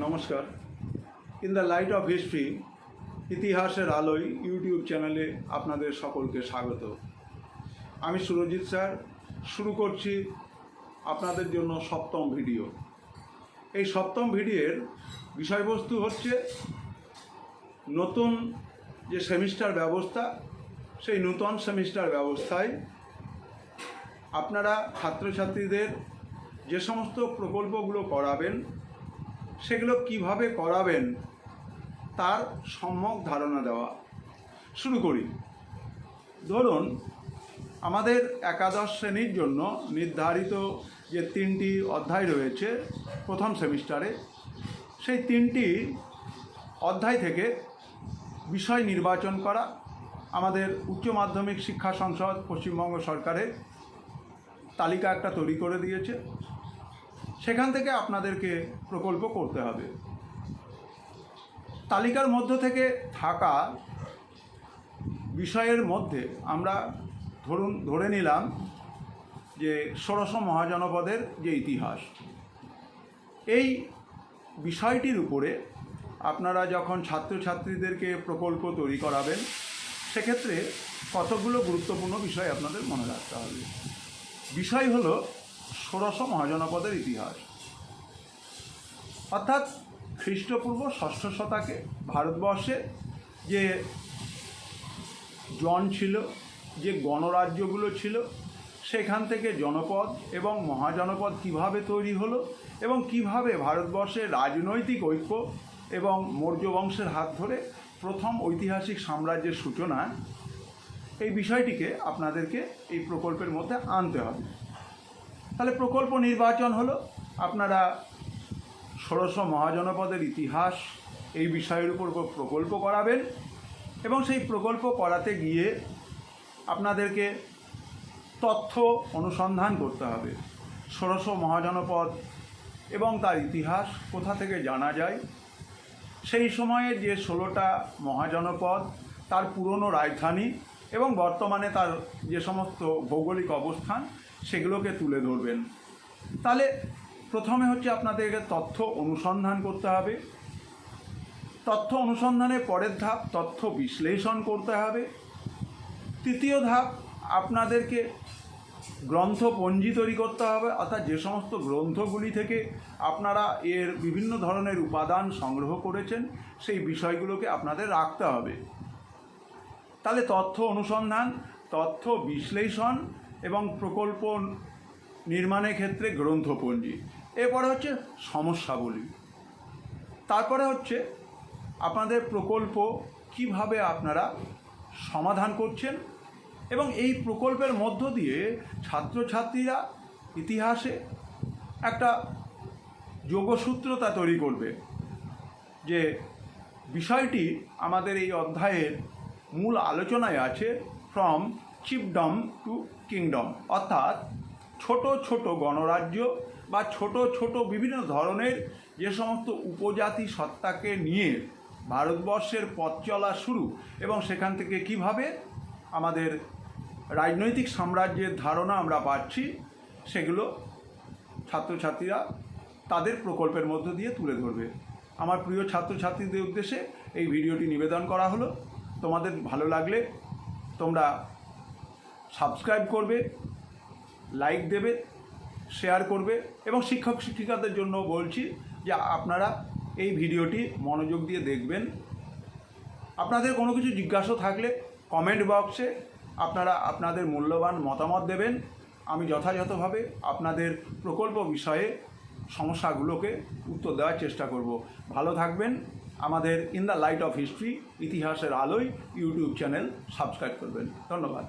নমস্কার। In the light off history ইতিহাসের আলোয় ইউটিউব চ্যানেলে আপনাদের সকলকে স্বাগত। আমি সুরজিৎ স্যার শুরু করছি আপনাদের জন্য সপ্তম ভিডিও। এই সপ্তম ভিডিওর বিষয়বস্তু হচ্ছে নতুন যে সেমিস্টার ব্যবস্থা, সেই নূতন সেমিস্টার ব্যবস্থায় আপনারা ছাত্রছাত্রীদের যে সমস্ত প্রকল্পগুলো করাবেন সেগুলো কিভাবে করাবেন তার সম্যক ধারণা দেওয়া। শুরু করি। ধরুন, আমাদের একাদশ শ্রেণীর জন্য নির্ধারিত যে 3টি অধ্যায় রয়েছে প্রথম সেমিস্টারে, সেই 3টি অধ্যায় থেকে বিষয় নির্বাচন করা আমাদের উচ্চ মাধ্যমিক শিক্ষা সংসদ পশ্চিমবঙ্গ সরকারের তালিকা একটা তৈরি করে দিয়েছে। সেখান থেকে আপনাদেরকে প্রকল্প করতে হবে। তালিকার মধ্য থেকে থাকা বিষয়ের মধ্যে আমরা ধরে নিলাম যে ষোড়শ মহাজনপদের যে ইতিহাস, এই বিষয়টির উপরে আপনারা যখন ছাত্রছাত্রীদেরকে প্রকল্প তৈরি করাবেন সেক্ষেত্রে কতগুলো গুরুত্বপূর্ণ বিষয় আপনাদের মনে রাখতে হবে। বিষয় হলো ষোড়শ মহাজনপদের ইতিহাস, অর্থাৎ খ্রিস্টপূর্ব ষষ্ঠ শতকে ভারতবর্ষে যে জন ছিল, যে গণরাজ্যগুলো ছিল, সেখান থেকে জনপদ এবং মহাজনপদ কিভাবে তৈরি হলো এবং কিভাবে ভারতবর্ষের রাজনৈতিক ঐক্য এবং মৌর্য বংশের হাত ধরে প্রথম ঐতিহাসিক সাম্রাজ্যের সূচনা, এই বিষয়টিকে আপনাদেরকে এই প্রকল্পের মধ্যে আনতে হবে। তাহলে প্রকল্প নির্বাচন হলো, আপনারা ষোড়শ মহাজনপদের ইতিহাস এই বিষয়ের উপর প্রকল্প করাবেন এবং সেই প্রকল্প করাতে গিয়ে আপনাদেরকে তথ্য অনুসন্ধান করতে হবে। ষোড়শ মহাজনপদ এবং তার ইতিহাস কোথা থেকে জানা যায়, সেই সময়ে যে 16টা মহাজনপদ, তার পুরনো রাজধানী এবং বর্তমানে তার যে সমস্ত ভৌগোলিক অবস্থান, সেগুলোকে তুলে ধরবেন। তাহলে প্রথমে হচ্ছে আপনাদেরকে তথ্য অনুসন্ধান করতে হবে। তথ্য অনুসন্ধানের পরের ধাপ তথ্য বিশ্লেষণ করতে হবে। তৃতীয় ধাপ আপনাদেরকে গ্রন্থপঞ্জি তৈরি করতে হবে, অর্থাৎ যে সমস্ত গ্রন্থগুলি থেকে আপনারা এর বিভিন্ন ধরনের উপাদান সংগ্রহ করেছেন সেই বিষয়গুলোকে আপনাদের রাখতে হবে। তাহলে তথ্য অনুসন্ধান, তথ্য বিশ্লেষণ এবং প্রকল্প নির্মাণের ক্ষেত্রে গ্রন্থপঞ্জি। এরপরে হচ্ছে সমস্যাবলী। তারপরে হচ্ছে আপনাদের প্রকল্প কিভাবে আপনারা সমাধান করছেন এবং এই প্রকল্পের মধ্য দিয়ে ছাত্রছাত্রীরা ইতিহাসে একটা যোগসূত্রতা তৈরি করবে যে বিষয়টি আমাদের এই অধ্যায়ের মূল আলোচনায় আছে, ফ্রম চিফডম টু কিংডম, অর্থাৎ ছোট ছোট গণরাজ্য বা ছোট ছোট বিভিন্ন ধরনের যে সমস্ত উপজাতি সত্তাকে নিয়ে ভারতবর্ষের পথ চলা শুরু এবং সেখান থেকে কিভাবে আমাদের রাজনৈতিক সাম্রাজ্যের ধারণা আমরা পাচ্ছি, সেগুলো ছাত্রছাত্রীরা তাদের প্রকল্পের মধ্য দিয়ে তুলে ধরবে। আমার প্রিয় ছাত্রছাত্রীদের উদ্দেশ্যে এই ভিডিওটি নিবেদন করা হলো। তোমাদের ভালো লাগলে তোমরা সাবস্ক্রাইব করবে, লাইক দেবে, শেয়ার করবে এবং শিক্ষক শিক্ষিকাদের জন্য বলছি যে আপনারা এই ভিডিওটি মনোযোগ দিয়ে দেখবেন। আপনাদের কোনো কিছু জিজ্ঞাসা থাকলে কমেন্ট বক্সে আপনারা আপনাদের মূল্যবান মতামত দেবেন। আমি যথাযথভাবে আপনাদের প্রকল্প বিষয়ে সমস্যাগুলোকে উত্তর দেওয়ার চেষ্টা করব। ভালো থাকবেন। আমাদের in the light off history ইতিহাসের আলোয় ইউটিউব চ্যানেল সাবস্ক্রাইব করবেন। ধন্যবাদ।